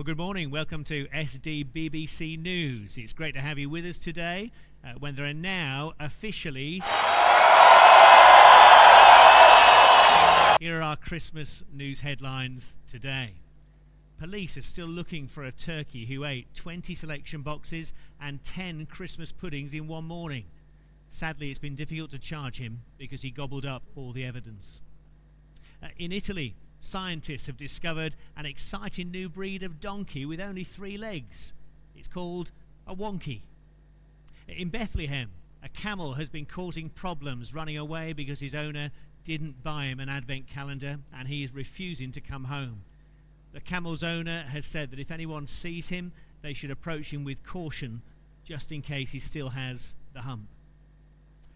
Well, good morning. Welcome to SD BBC News. It's great to have you with us today when there are now officially... Here are our Christmas news headlines today. Police are still looking for a turkey who ate 20 selection boxes and 10 Christmas puddings in one morning. Sadly, it's been difficult to charge him because he gobbled up all the evidence. In Italy, scientists have discovered an exciting new breed of donkey with only 3 legs. It's called a wonky. In Bethlehem, a camel has been causing problems running away because his owner didn't buy him an advent calendar and he is refusing to come home. The camel's owner has said that if anyone sees him, they should approach him with caution just in case he still has the hump.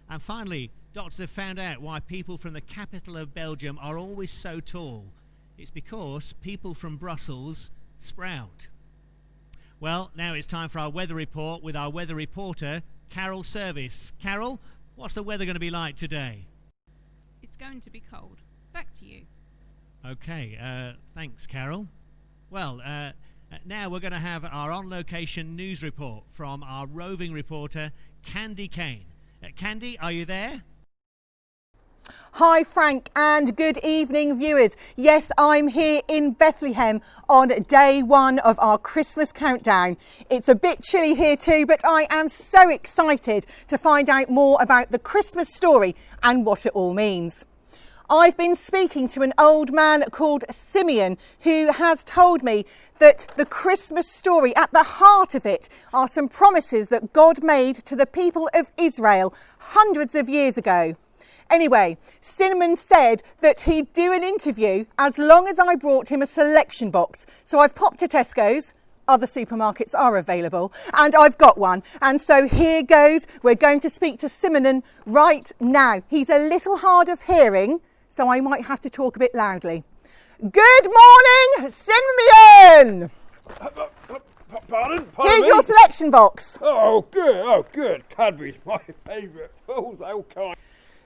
And finally, doctors have found out why people from the capital of Belgium are always so tall. It's because people from Brussels sprout. Well, now it's time for our weather report with our weather reporter, Carol Service. Carol, what's the weather going to be like today? It's going to be cold. Back to you. Okay, thanks, Carol. Well, now we're going to have our on-location news report from our roving reporter, Candy Kane. Candy, are you there? Hi Frank and good evening viewers. Yes, I'm here in Bethlehem on day 1 of our Christmas countdown. It's a bit chilly here too, but I am so excited to find out more about the Christmas story and what it all means. I've been speaking to an old man called Simeon who has told me that the Christmas story, at the heart of it, are some promises that God made to the people of Israel hundreds of years ago. Anyway, Cinnamon said that he'd do an interview as long as I brought him a selection box. So I've popped to Tesco's. Other supermarkets are available, and I've got one. And so here goes. We're going to speak to Simeon right now. He's a little hard of hearing, so I might have to talk a bit loudly. Good morning, Simeon! Pardon Here's me? your selection box. Oh, good. Cadbury's my favourite. Oh, they'll kind.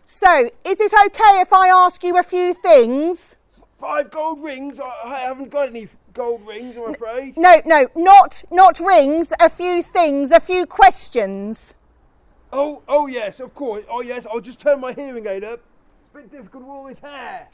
So, is it okay if I ask you a few things? 5 gold rings? I haven't got any gold rings, I'm afraid. No, not rings, a few things, a few questions. Oh yes, of course. Oh yes, I'll just turn my hearing aid up. It's a bit difficult with all this hair.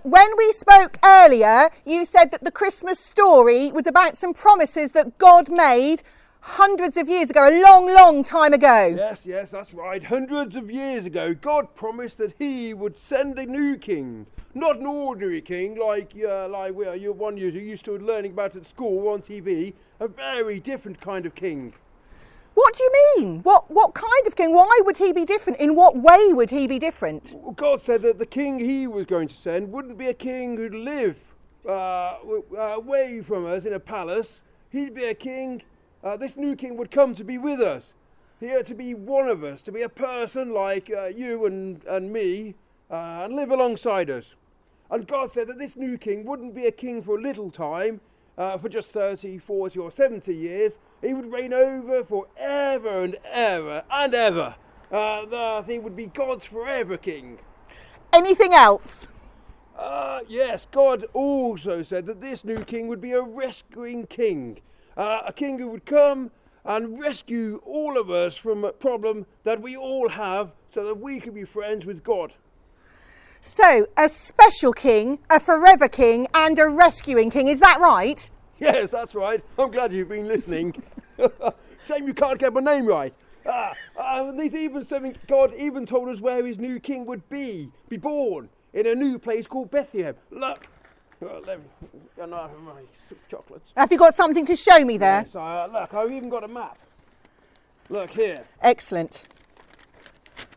When we spoke earlier, you said that the Christmas story was about some promises that God made hundreds of years ago, a long time ago. Yes, that's right. Hundreds of years ago, God promised that he would send a new king. Not an ordinary king like you one you're used to learning about at school on TV. A very different kind of king. What do you mean? What kind of king? Why would he be different? In what way would he be different? Well, God said that the king he was going to send wouldn't be a king who'd live away from us in a palace. He'd be a king. This new king would come to be with us, here to be one of us, to be a person like you and me, and live alongside us. And God said that this new king wouldn't be a king for a little time, for just 30, 40 or 70 years. He would reign over forever and ever and ever. That he would be God's forever king. Anything else? Yes, God also said that this new king would be a rescuing king. A king who would come and rescue all of us from a problem that we all have so that we can be friends with God. So, a special king, a forever king and a rescuing king, is that right? Yes, that's right. I'm glad you've been listening. Shame you can't get my name right. God even told us where his new king would be born, in a new place called Bethlehem. Look. Let me my chocolates. Have you got something to show me there? Yes, look, I've even got a map. Look here. Excellent.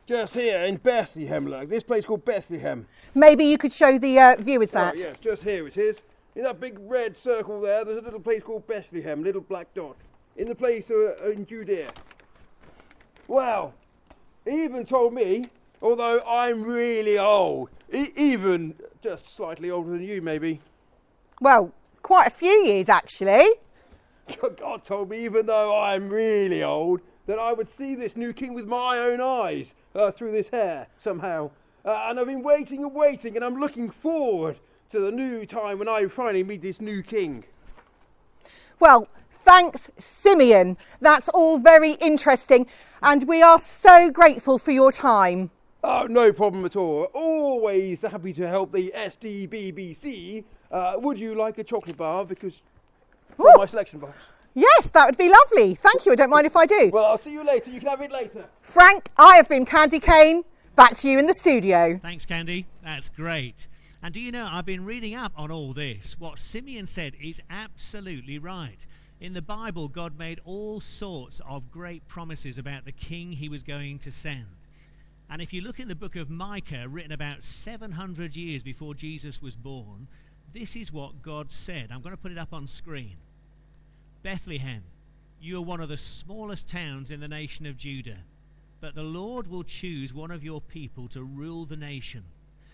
Just here in Bethlehem, look. This place called Bethlehem. Maybe you could show the viewers that. Oh, yes, just here it is. In that big red circle there, there's a little place called Bethlehem, little black dot. In the place in Judea. Well, he even told me, although I'm really old, even just slightly older than you maybe. Well, quite a few years actually. God told me, even though I'm really old, that I would see this new king with my own eyes through this hair somehow. And I've been waiting, and I'm looking forward to the new time when I finally meet this new king. Well, thanks, Simeon. That's all very interesting, and we are so grateful for your time. Oh, no problem at all. Always happy to help the SDBBC. Would you like a chocolate bar? Because for my selection box. Yes, that would be lovely. Thank you. I don't mind if I do. Well, I'll see you later. You can have it later. Frank, I have been Candy Cane. Back to you in the studio. Thanks, Candy. That's great. And do you know, I've been reading up on all this. What Simeon said is absolutely right. In the Bible, God made all sorts of great promises about the king he was going to send. And if you look in the book of Micah, written about 700 years before Jesus was born, this is what God said. I'm going to put it up on screen. Bethlehem, you are one of the smallest towns in the nation of Judah, but the Lord will choose one of your people to rule the nation,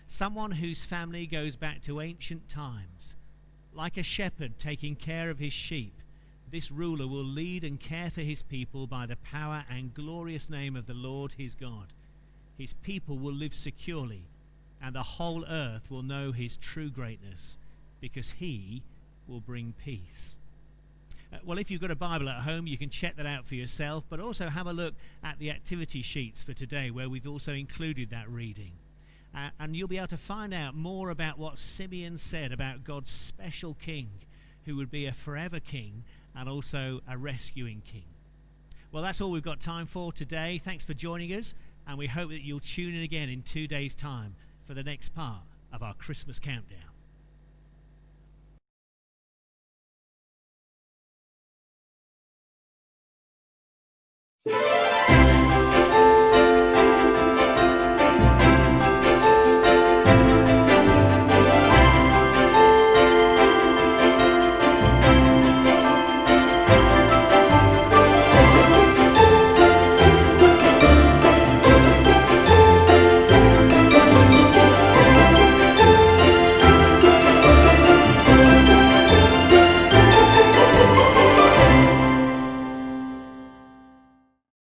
someone whose family goes back to ancient times. Like a shepherd taking care of his sheep, this ruler will lead and care for his people by the power and glorious name of the Lord his God. His people will live securely, and the whole earth will know his true greatness, because he will bring peace. Well, if you've got a Bible at home, you can check that out for yourself, but also have a look at the activity sheets for today, where we've also included that reading. And you'll be able to find out more about what Simeon said about God's special king, who would be a forever king and also a rescuing king. Well, that's all we've got time for today. Thanks for joining us, and we hope that you'll tune in again in 2 days' time for the next part of our Christmas countdown. Yeah.